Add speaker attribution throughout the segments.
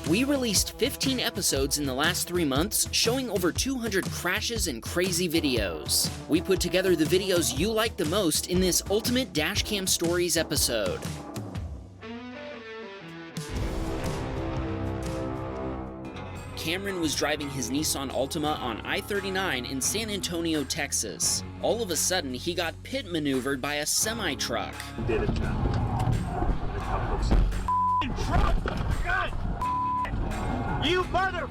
Speaker 1: We released 15 episodes in the last 3 months, showing over 200 crashes and crazy videos. We put together the videos you like the most in this ultimate Dashcam Stories episode. Cameron was driving his Nissan Altima on I-39 in San Antonio, Texas. All of a sudden, he got pit maneuvered by a semi-truck.
Speaker 2: Did it now. Truck! You mother!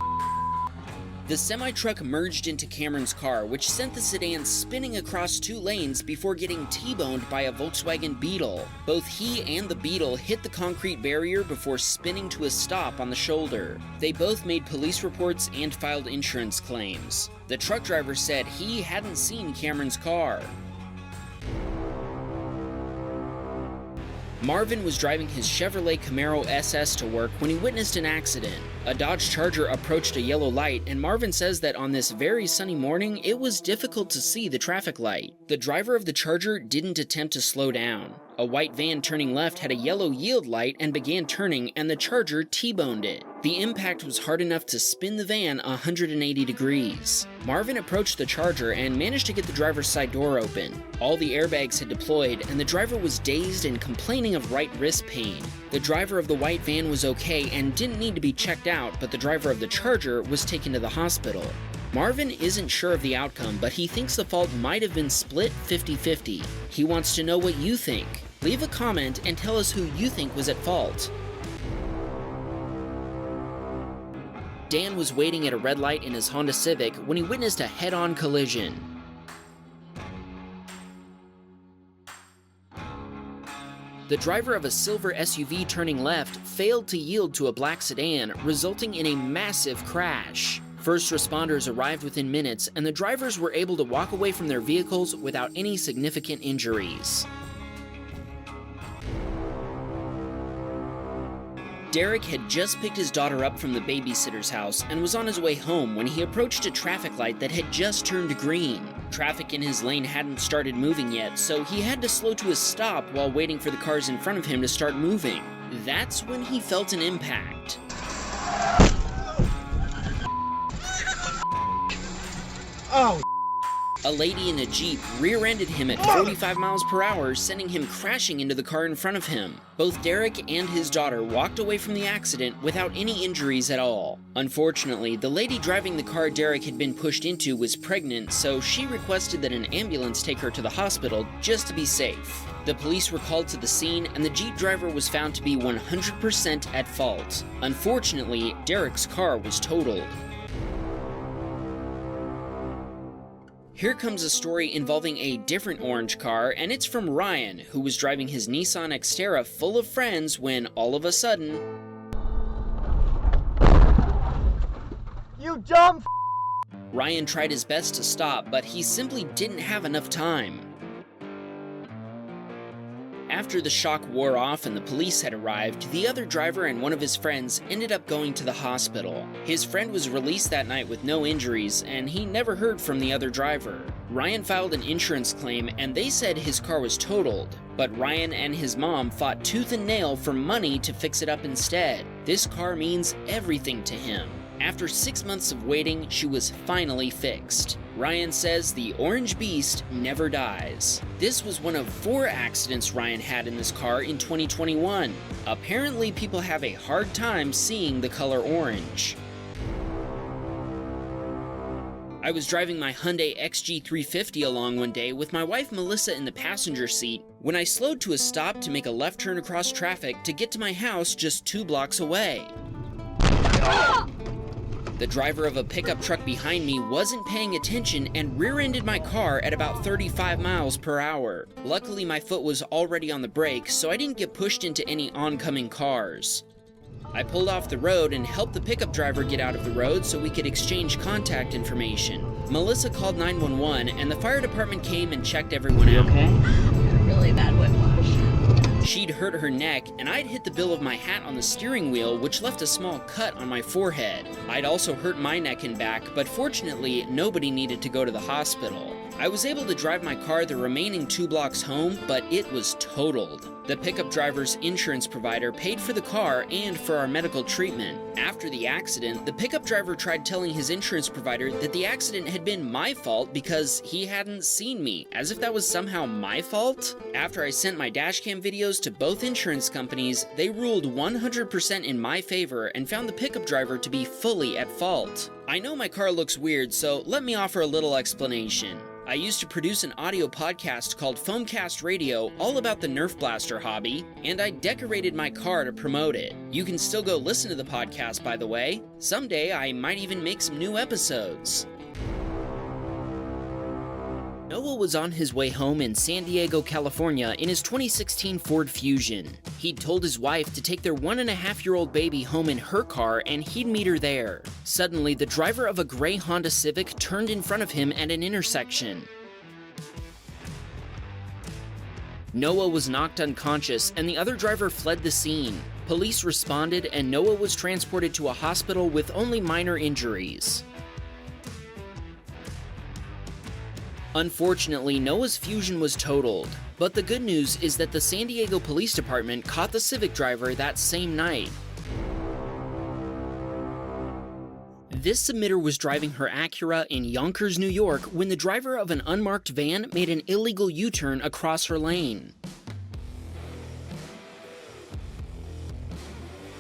Speaker 1: The semi-truck merged into Cameron's car, which sent the sedan spinning across 2 lanes before getting T-boned by a Volkswagen Beetle. Both he and the Beetle hit the concrete barrier before spinning to a stop on the shoulder. They both made police reports and filed insurance claims. The truck driver said he hadn't seen Cameron's car. Marvin was driving his Chevrolet Camaro SS to work when he witnessed an accident. A Dodge Charger approached a yellow light, and Marvin says that on this very sunny morning, it was difficult to see the traffic light. The driver of the Charger didn't attempt to slow down. A white van turning left had a yellow yield light and began turning, and the Charger T-boned it. The impact was hard enough to spin the van 180 degrees. Marvin approached the Charger and managed to get the driver's side door open. All the airbags had deployed, and the driver was dazed and complaining of right wrist pain. The driver of the white van was okay and didn't need to be checked out, but the driver of the Charger was taken to the hospital. Marvin isn't sure of the outcome, but he thinks the fault might have been split 50-50. He wants to know what you think. Leave a comment and tell us who you think was at fault. Dan was waiting at a red light in his Honda Civic when he witnessed a head-on collision. The driver of a silver SUV turning left failed to yield to a black sedan, resulting in a massive crash. First responders arrived within minutes, and the drivers were able to walk away from their vehicles without any significant injuries. Derek had just picked his daughter up from the babysitter's house and was on his way home when he approached a traffic light that had just turned green. Traffic in his lane hadn't started moving yet, so he had to slow to a stop while waiting for the cars in front of him to start moving. That's when he felt an impact.
Speaker 2: Oh!
Speaker 1: A lady in a Jeep rear-ended him at 45 miles per hour, sending him crashing into the car in front of him. Both Derek and his daughter walked away from the accident without any injuries at all. Unfortunately, the lady driving the car Derek had been pushed into was pregnant, so she requested that an ambulance take her to the hospital just to be safe. The police were called to the scene, and the Jeep driver was found to be 100% at fault. Unfortunately, Derek's car was totaled. Here comes a story involving a different orange car, and it's from Ryan, who was driving his Nissan Xterra full of friends when, all of a sudden...
Speaker 2: You dumb f***!
Speaker 1: Ryan tried his best to stop, but he simply didn't have enough time. After the shock wore off and the police had arrived, the other driver and one of his friends ended up going to the hospital. His friend was released that night with no injuries, and he never heard from the other driver. Ryan filed an insurance claim, and they said his car was totaled, but Ryan and his mom fought tooth and nail for money to fix it up instead. This car means everything to him. After 6 months of waiting, she was finally fixed. Ryan says the orange beast never dies. This was one of 4 accidents Ryan had in this car in 2021. Apparently, people have a hard time seeing the color orange. I was driving my Hyundai XG350 along one day with my wife Melissa in the passenger seat when I slowed to a stop to make a left turn across traffic to get to my house just 2 blocks away. The driver of a pickup truck behind me wasn't paying attention and rear-ended my car at about 35 miles per hour. Luckily, my foot was already on the brake, so I didn't get pushed into any oncoming cars. I pulled off the road and helped the pickup driver get out of the road so we could exchange contact information. Melissa called 911 and the fire department came and checked everyone out.
Speaker 3: Okay? Really bad whiplash.
Speaker 1: She'd hurt her neck, and I'd hit the bill of my hat on the steering wheel, which left a small cut on my forehead. I'd also hurt my neck and back, but fortunately, nobody needed to go to the hospital. I was able to drive my car the remaining 2 blocks home, but it was totaled. The pickup driver's insurance provider paid for the car and for our medical treatment. After the accident, the pickup driver tried telling his insurance provider that the accident had been my fault because he hadn't seen me, as if that was somehow my fault. After I sent my dashcam videos to both insurance companies, they ruled 100% in my favor and found the pickup driver to be fully at fault. I know my car looks weird, so let me offer a little explanation. I used to produce an audio podcast called Foamcast Radio all about the Nerf Blaster hobby, and I decorated my car to promote it. You can still go listen to the podcast, by the way. Someday I might even make some new episodes. Noah was on his way home in San Diego, California in his 2016 Ford Fusion. He'd told his wife to take their 1.5-year-old baby home in her car and he'd meet her there. Suddenly, the driver of a gray Honda Civic turned in front of him at an intersection. Noah was knocked unconscious and the other driver fled the scene. Police responded and Noah was transported to a hospital with only minor injuries. Unfortunately, Noah's Fusion was totaled, but the good news is that the San Diego Police Department caught the Civic driver that same night. This submitter was driving her Acura in Yonkers, New York when the driver of an unmarked van made an illegal U-turn across her lane.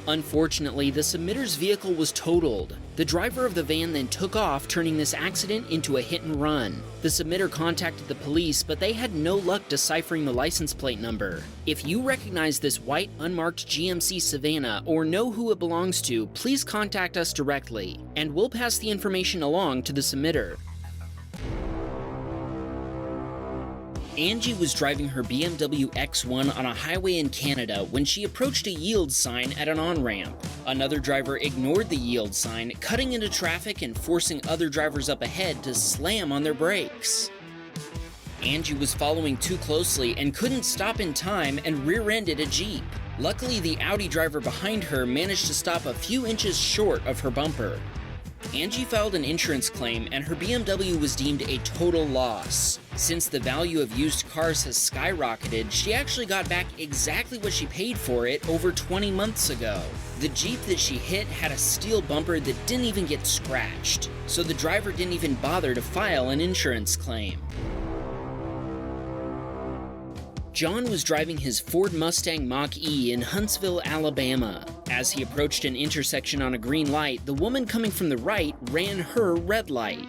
Speaker 1: Unfortunately, the submitter's vehicle was totaled. The driver of the van then took off, turning this accident into a hit and run. The submitter contacted the police, but they had no luck deciphering the license plate number. If you recognize this white, unmarked GMC Savannah or know who it belongs to, please contact us directly, and we'll pass the information along to the submitter. Angie was driving her BMW X1 on a highway in Canada when she approached a yield sign at an on-ramp. Another driver ignored the yield sign, cutting into traffic and forcing other drivers up ahead to slam on their brakes. Angie was following too closely and couldn't stop in time and rear-ended a Jeep. Luckily, the Audi driver behind her managed to stop a few inches short of her bumper. Angie filed an insurance claim and her BMW was deemed a total loss. Since the value of used cars has skyrocketed, she actually got back exactly what she paid for it over 20 months ago. The Jeep that she hit had a steel bumper that didn't even get scratched, so the driver didn't even bother to file an insurance claim. John was driving his Ford Mustang Mach-E in Huntsville, Alabama. As he approached an intersection on a green light, the woman coming from the right ran her red light.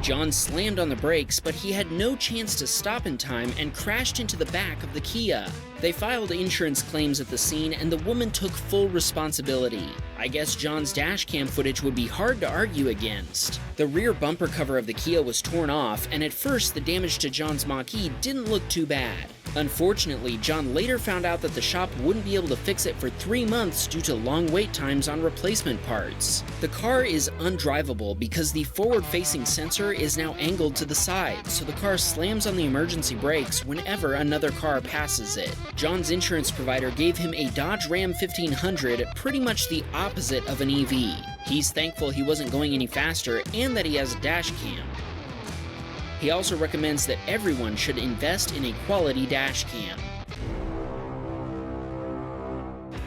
Speaker 1: John slammed on the brakes, but he had no chance to stop in time and crashed into the back of the Kia. They filed insurance claims at the scene and the woman took full responsibility. I guess John's dashcam footage would be hard to argue against. The rear bumper cover of the Kia was torn off, and at first the damage to John's Mach-E didn't look too bad. Unfortunately, John later found out that the shop wouldn't be able to fix it for 3 months due to long wait times on replacement parts. The car is undrivable because the forward-facing sensor is now angled to the side, so the car slams on the emergency brakes whenever another car passes it. John's insurance provider gave him a Dodge Ram 1500, pretty much the opposite of an EV. He's thankful he wasn't going any faster and that he has a dash cam. He also recommends that everyone should invest in a quality dash cam.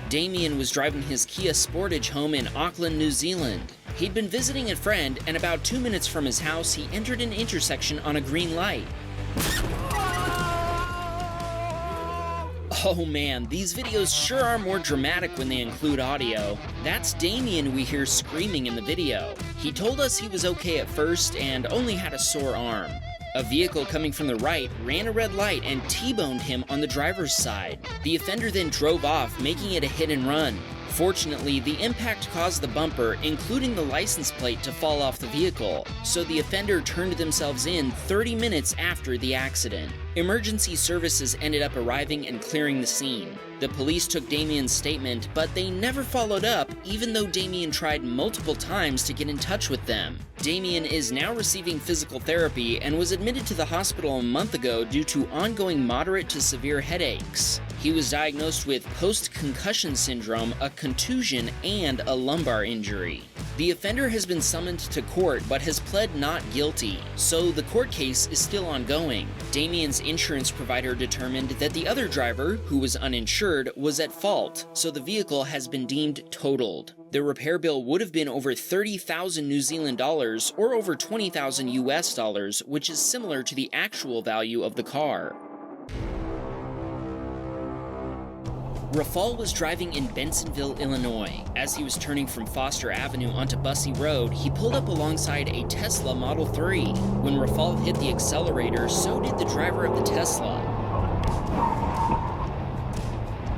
Speaker 1: Damien was driving his Kia Sportage home in Auckland, New Zealand. He'd been visiting a friend, and about 2 minutes from his house, he entered an intersection on a green light. Oh man, these videos sure are more dramatic when they include audio. That's Damien we hear screaming in the video. He told us he was okay at first and only had a sore arm. A vehicle coming from the right ran a red light and T-boned him on the driver's side. The offender then drove off, making it a hit and run. Fortunately, the impact caused the bumper, including the license plate, to fall off the vehicle, so the offender turned themselves in 30 minutes after the accident. Emergency services ended up arriving and clearing the scene. The police took Damien's statement, but they never followed up, even though Damien tried multiple times to get in touch with them. Damien is now receiving physical therapy and was admitted to the hospital a month ago due to ongoing moderate to severe headaches. He was diagnosed with post-concussion syndrome, a contusion, and a lumbar injury. The offender has been summoned to court but has pled not guilty, so the court case is still ongoing. Damien's insurance provider determined that the other driver, who was uninsured, was at fault, so the vehicle has been deemed totaled. The repair bill would have been over 30,000 New Zealand dollars or over 20,000 US dollars, which is similar to the actual value of the car. Rafal was driving in Bensonville, Illinois. As he was turning from Foster Avenue onto Bussey Road, he pulled up alongside a Tesla Model 3. When Rafal hit the accelerator, so did the driver of the Tesla.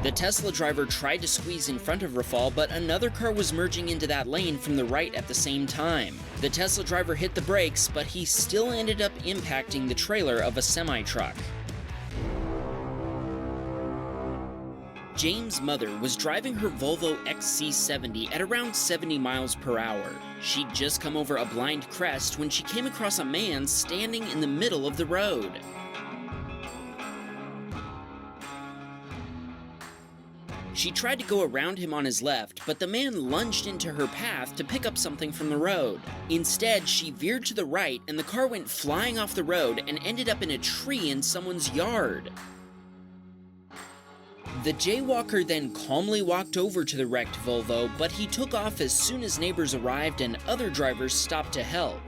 Speaker 1: The Tesla driver tried to squeeze in front of Rafal, but another car was merging into that lane from the right at the same time. The Tesla driver hit the brakes, but he still ended up impacting the trailer of a semi-truck. James' mother was driving her Volvo XC70 at around 70 miles per hour. She'd just come over a blind crest when she came across a man standing in the middle of the road. She tried to go around him on his left, but the man lunged into her path to pick up something from the road. Instead, she veered to the right and the car went flying off the road and ended up in a tree in someone's yard. The jaywalker then calmly walked over to the wrecked Volvo, but he took off as soon as neighbors arrived and other drivers stopped to help.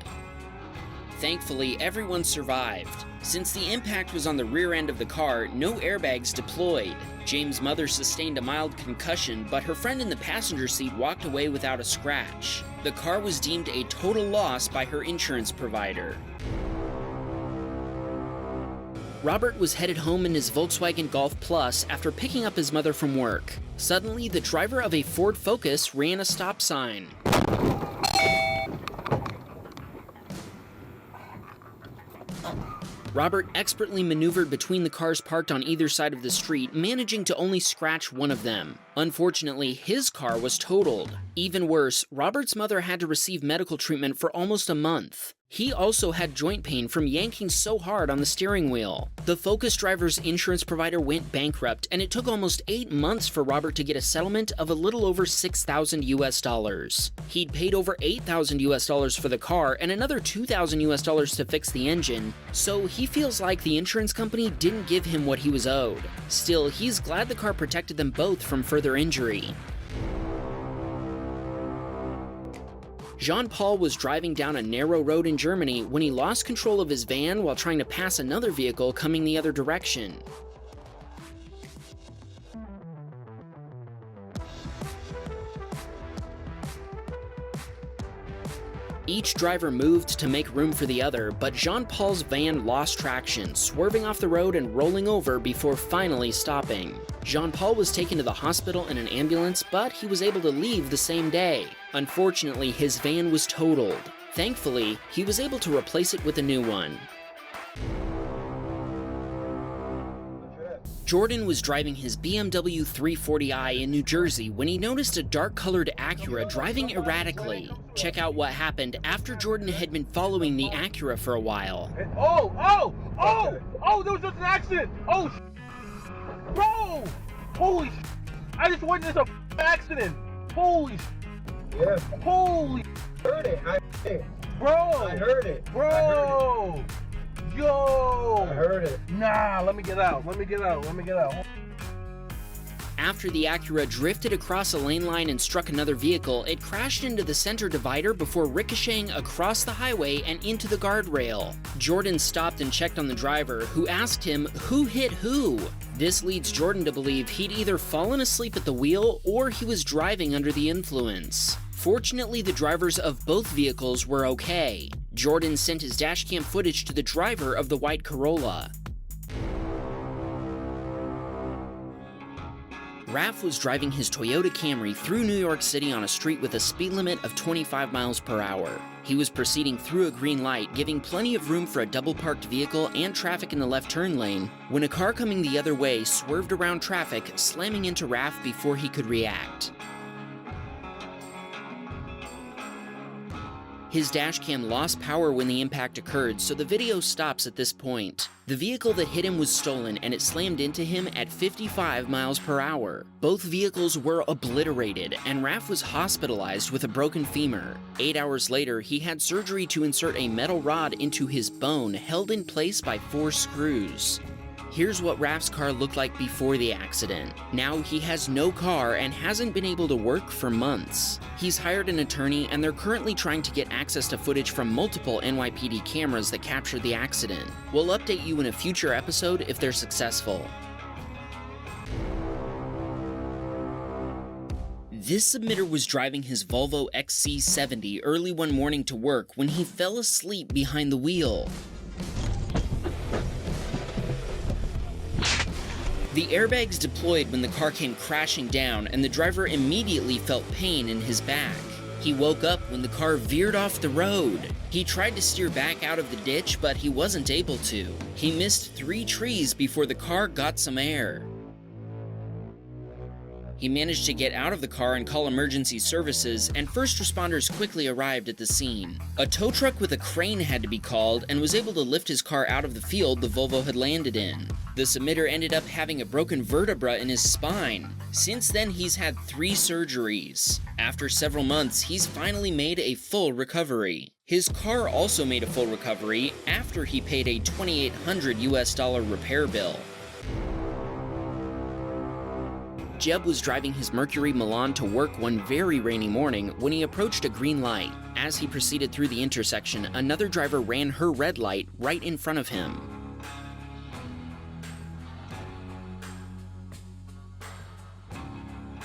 Speaker 1: Thankfully, everyone survived. Since the impact was on the rear end of the car, no airbags deployed. James' mother sustained a mild concussion, but her friend in the passenger seat walked away without a scratch. The car was deemed a total loss by her insurance provider. Robert was headed home in his Volkswagen Golf Plus after picking up his mother from work. Suddenly, the driver of a Ford Focus ran a stop sign. Robert expertly maneuvered between the cars parked on either side of the street, managing to only scratch one of them. Unfortunately, his car was totaled. Even worse, Robert's mother had to receive medical treatment for almost a month. He also had joint pain from yanking so hard on the steering wheel. The Focus driver's insurance provider went bankrupt, and it took almost 8 months for Robert to get a settlement of a little over 6,000 US dollars. He'd paid over 8,000 US dollars for the car and another 2,000 US dollars to fix the engine, so he feels like the insurance company didn't give him what he was owed. Still, he's glad the car protected them both from further injury. Jean-Paul was driving down a narrow road in Germany when he lost control of his van while trying to pass another vehicle coming the other direction. Each driver moved to make room for the other, but Jean-Paul's van lost traction, swerving off the road and rolling over before finally stopping. Jean-Paul was taken to the hospital in an ambulance, but he was able to leave the same day. Unfortunately, his van was totaled. Thankfully, he was able to replace it with a new one. Jordan was driving his BMW 340i in New Jersey when he noticed a dark-colored Acura driving erratically. Check out what happened after Jordan had been following the Acura for a while.
Speaker 2: Oh, there was just an accident. Oh, bro, holy, I just witnessed a accident. Holy,
Speaker 4: Yeah.
Speaker 2: holy,
Speaker 4: Heard it.
Speaker 2: bro,
Speaker 4: I heard it.
Speaker 2: bro, yo,
Speaker 4: I heard it.
Speaker 2: Nah, let me get out.
Speaker 1: After the Acura drifted across a lane line and struck another vehicle, it crashed into the center divider before ricocheting across the highway and into the guardrail. Jordan stopped and checked on the driver, who asked him who hit who. This leads Jordan to believe he'd either fallen asleep at the wheel or he was driving under the influence. Fortunately, the drivers of both vehicles were okay. Jordan sent his dashcam footage to the driver of the white Corolla. Raph was driving his Toyota Camry through New York City on a street with a speed limit of 25 miles per hour. He was proceeding through a green light, giving plenty of room for a double-parked vehicle and traffic in the left turn lane, when a car coming the other way swerved around traffic, slamming into Raph before he could react. His dashcam lost power when the impact occurred, so the video stops at this point. The vehicle that hit him was stolen and it slammed into him at 55 miles per hour. Both vehicles were obliterated and Raf was hospitalized with a broken femur. 8 hours later, he had surgery to insert a metal rod into his bone held in place by 4 screws. Here's what Raf's car looked like before the accident. Now he has no car and hasn't been able to work for months. He's hired an attorney and they're currently trying to get access to footage from multiple NYPD cameras that captured the accident. We'll update you in a future episode if they're successful. This submitter was driving his Volvo XC70 early one morning to work when he fell asleep behind the wheel. The airbags deployed when the car came crashing down, and the driver immediately felt pain in his back. He woke up when the car veered off the road. He tried to steer back out of the ditch, but he wasn't able to. He missed 3 trees before the car got some air. He managed to get out of the car and call emergency services, and first responders quickly arrived at the scene. A tow truck with a crane had to be called and was able to lift his car out of the field the Volvo had landed in. The submitter ended up having a broken vertebra in his spine. Since then, he's had 3 surgeries. After several months, he's finally made a full recovery. His car also made a full recovery after he paid a $2,800 repair bill. Jeb was driving his Mercury Milan to work one very rainy morning when he approached a green light. As he proceeded through the intersection, another driver ran her red light right in front of him.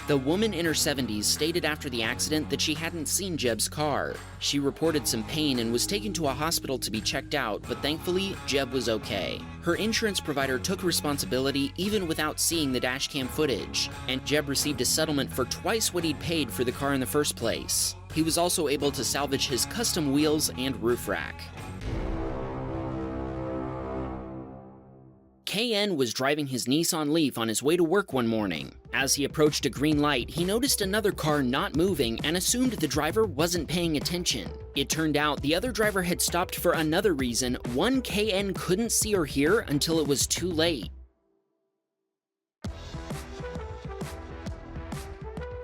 Speaker 1: The woman in her 70s stated after the accident that she hadn't seen Jeb's car. She reported some pain and was taken to a hospital to be checked out, but thankfully, Jeb was okay. Her insurance provider took responsibility even without seeing the dashcam footage, and Jeb received a settlement for twice what he'd paid for the car in the first place. He was also able to salvage his custom wheels and roof rack. KN was driving his Nissan Leaf on his way to work one morning. As he approached a green light, he noticed another car not moving and assumed the driver wasn't paying attention. It turned out the other driver had stopped for another reason one KN couldn't see or hear until it was too late.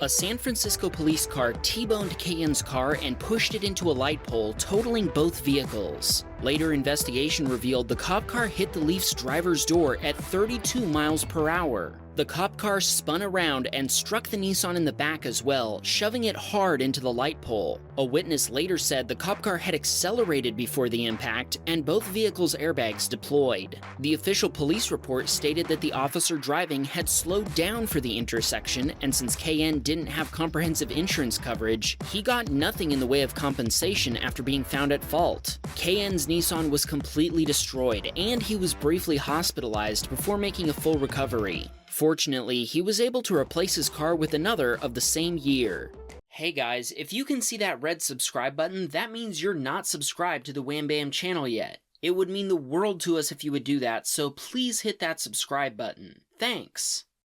Speaker 1: A San Francisco police car T-boned KN's car and pushed it into a light pole, totaling both vehicles. Later investigation revealed the cop car hit the Leaf's driver's door at 32 miles per hour. The cop car spun around and struck the Nissan in the back as well, shoving it hard into the light pole. A witness later said the cop car had accelerated before the impact, and both vehicles' airbags deployed. The official police report stated that the officer driving had slowed down for the intersection, and since KN didn't have comprehensive insurance coverage, he got nothing in the way of compensation after being found at fault. KN's Nissan was completely destroyed, and he was briefly hospitalized before making a full recovery. Fortunately, he was able to replace his car with another of the same year. Hey guys, if you can see that red subscribe button, that means you're not subscribed to the Wham Bam channel yet. It would mean the world to us if you would do that, so please hit that subscribe button. Thanks!